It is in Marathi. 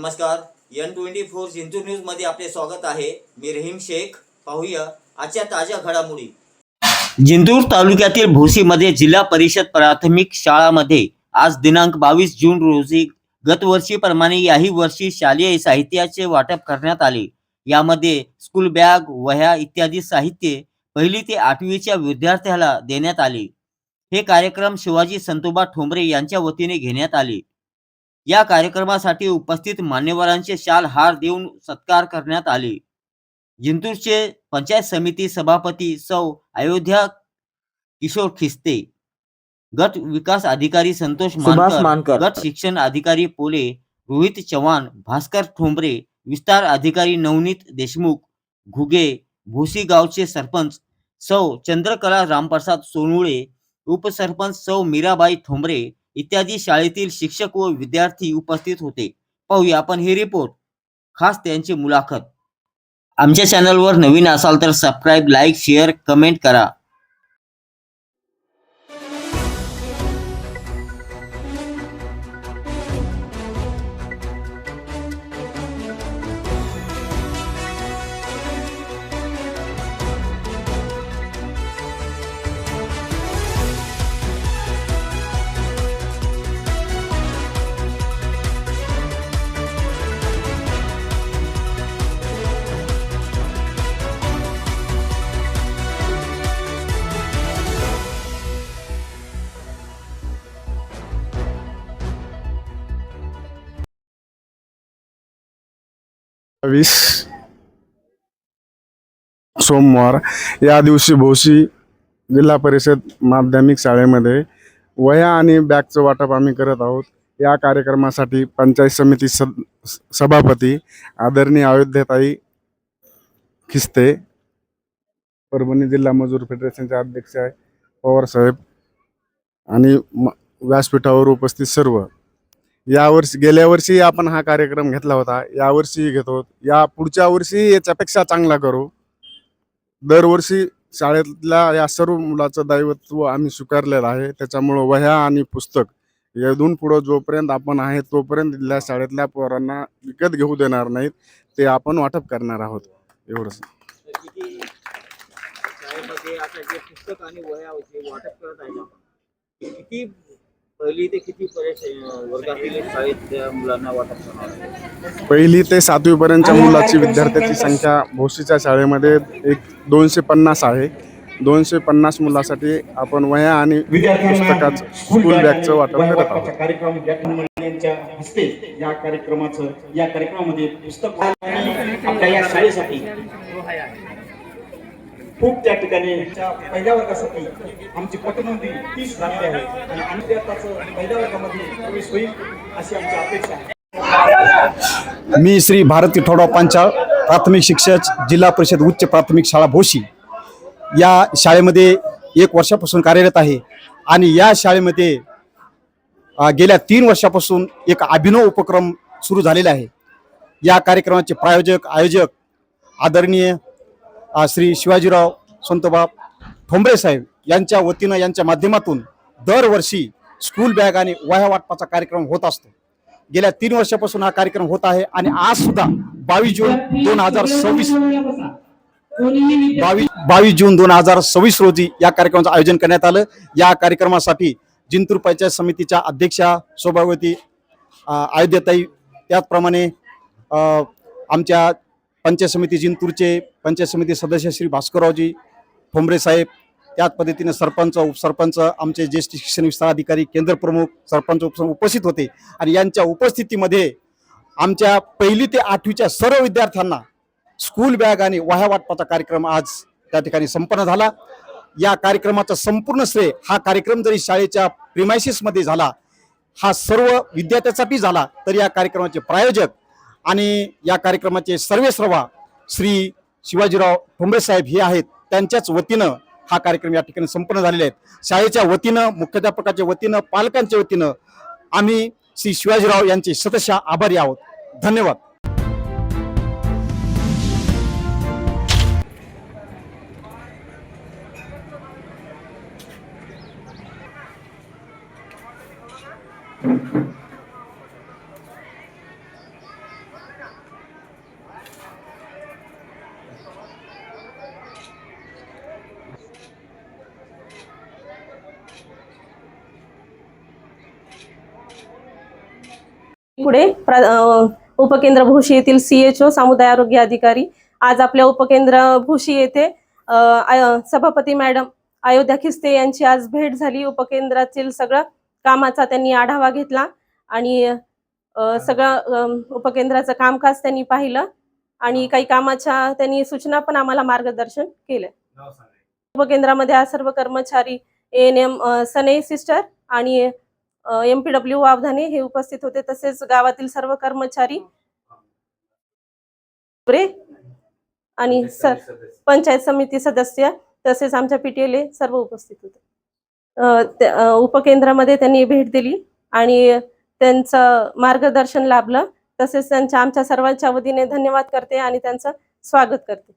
नमस्कार. N24 जिंतूर न्यूज मध्ये आपले स्वागत आहे. मी रहीम शेख. पाहूया आजच्या ताज्या घडामोडी. जिंतूर तालुक्यातील भोसीमध्ये जिल्हा परिषद प्राथमिक शाळामध्ये आज दिनांक 22 जून रोजी गतवर्षीप्रमाणे याही वर्षी शालेय साहित्याचे वाटप करण्यात आले. यामध्ये स्कूल बॅग, वह्या इत्यादी साहित्य 1ली ते 8वीच्या विद्यार्थ्याला देण्यात आले. हे कार्यक्रम शिवाजी संतोबा ठोंबरे यांच्या वतीने घेण्यात आले. या कार्यक्रमासाठी उपस्थित मान्यवरांचे शाल हार देऊन सत्कार करण्यात आले. जिंतूरचे पंचायत समिती सभापती सौ अयोध्या किशोर खिस्ते, गट विकास अधिकारी संतोष मानकर, गट शिक्षण अधिकारी पोले रोहित चव्हाण, भास्कर ठोंबरे, विस्तार अधिकारी नवनीत देशमुख, घुगे, भोसी गावचे सरपंच सौ चंद्रकला रामप्रसाद सोनुळे, उपसरपंच सौ मीराबाई ठोंबरे इत्यादी शाळेतील शिक्षक व विद्यार्थी उपस्थित होते. पाहूया आपण हे रिपोर्ट, खास त्यांची मुलाखत. आमच्या चॅनलवर नवीन असाल तर सबस्क्राईब, लाईक, शेअर, कमेंट करा. सोमवार या दिवशी भोसी जिल्हा परिषद माध्यमिक शाळेमध्ये वह्या आणि बॅगचं वाटप आम्ही करत आहोत. या कार्यक्रमासाठी पंचायत समिती सभापती आदरणीय अयोध्याताई खिस्ते, परभणी जिल्हा मजूर फेडरेशनचे अध्यक्ष आहे पवार साहेब आणि व्यासपीठावर उपस्थित सर्व. यावर्षी गेल्या वर्षी आपण हा कार्यक्रम घेतला होता, यावर्षी घेतो. या पुढच्या वर्षी याच्यापेक्षा चांगला करू. दरवर्षी शाळेतल्या या सर्व मुलाचं दायित्व आम्ही स्वीकारलेलं आहे. त्याच्यामुळं वह्या आणि पुस्तक यातून पुढं जोपर्यंत आपण आहे तोपर्यंत इथल्या शाळेतल्या पोरांना विकत घेऊ देणार नाहीत, ते आपण वाटप करणार आहोत. एवढंच. पुस्तक आणि वह्या वाटप करत आहे, किती पहिली ते किती वर्गातील शाळेतल्या मुलांना वाटप करणार आहे? 1ली ते 7वी पर्यंतच्या मुलाची विद्यार्थ्याची संख्या भोसीच्या शाळेमध्ये 250 आहे. 250 मुलासाठी आपण वह्या आणि पुस्तकाचं स्कूल बॅगचं वाटप करत आहोत. या कार्यक्रमामध्ये पुस्तक आपल्या या शाळेसाठी खूप त्या ठिकाणी पहिल्या वर्गासाठी आमची पटनोंदी 30 झालेली आहे आणि आम्ही त्याचं पहिल्या वर्गामध्ये प्रवेश होईल अशी आमची अपेक्षा आहे. मी श्री भारती ठोडा पांचाळ, प्राथमिक शिक्षक, जिल्हा परिषद उच्च प्राथमिक शाळा भोसी या शाळेमध्ये 1 वर्षापासून कार्यरत आहे. आणि या शाळेमध्ये गेल्या 3 वर्षापासून एक अभिनव उपक्रम सुरू झालेला आहे. या कार्यक्रमाचे प्रायोजक आयोजक आदरणीय श्री शिवाजीराव संतोबा ठोंबरे साहेब यांच्या वतीनं, यांच्या माध्यमातून दरवर्षी स्कूल बॅग आणि वह्या वाटपाचा कार्यक्रम होत असतो. गेल्या 3 वर्षापासून हा कार्यक्रम होत आहे आणि आज सुद्धा 22 जून 2026 रोजी या कार्यक्रमाचं आयोजन करण्यात आलं. या कार्यक्रमासाठी जिंतूर पंचायत समितीच्या अध्यक्षा सौभाग्यवती अयोध्याताई, त्याचप्रमाणे आमच्या पंचायत समिती जिंतूरचे पंचायत समिती सदस्य श्री भास्कररावजी ठोंबरे साहेब, त्याच पद्धतीने सरपंच, उपसरपंच, आमचे ज्येष्ठ शिक्षण विस्तार अधिकारी, केंद्र प्रमुख, सरपंच उपस्थित होते. आणि यांच्या उपस्थितीमध्ये आमच्या 1ली ते 8वीच्या सर्व विद्यार्थ्यांना स्कूल बॅग आणि वह्या वाटपाचा कार्यक्रम आज त्या ठिकाणी संपन्न झाला. या कार्यक्रमाचा संपूर्ण श्रेय, हा कार्यक्रम जरी शाळेच्या प्रिमायसिसमध्ये झाला, हा सर्व विद्यार्थ्यांसाठी झाला, तर या कार्यक्रमाचे प्रायोजक आणि या कार्यक्रमाचे सर्वेसर्वा श्री शिवाजीराव ठोंबरे साहेब हे आहेत. त्यांच्याच वतीनं हा कार्यक्रम या ठिकाणी संपन्न झालेले आहेत. शाळेच्या वतीनं, मुख्याध्यापकाच्या वतीनं, पालकांच्या वतीनं आम्ही श्री शिवाजीराव यांचे शतशः आभारी आहोत. धन्यवाद. उपकेंद्र भोशी येथील CHO सामुदाय आरोग्य अधिकारी आज आपल्या उपकेंद्र भोशी येथे सभापती मॅडम अयोध्या खिस्ते यांची आज भेट झाली. उपकेंद्रातील सगळं कामाचा त्यांनी आढावा घेतला आणि सगळं उपकेंद्राचं कामकाज त्यांनी पाहिलं आणि काही कामाच्या त्यांनी सूचना पण आम्हाला मार्गदर्शन केलं. उपकेंद्रामध्ये आज सर्व कर्मचारी ANM सनई सिस्टर आणि MPW वावधाने हे उपस्थित होते. तसेच गावातील सर्व कर्मचारी आणि पंचायत समिती सदस्य तसेच आमच्या PTL सर्व उपस्थित होते. उपकेंद्रामध्ये त्यांनी भेट दिली आणि त्यांचं मार्गदर्शन लाभलं. तसेच आमच्या सर्वांच्या वतीने धन्यवाद करते आणि त्यांचं स्वागत करते.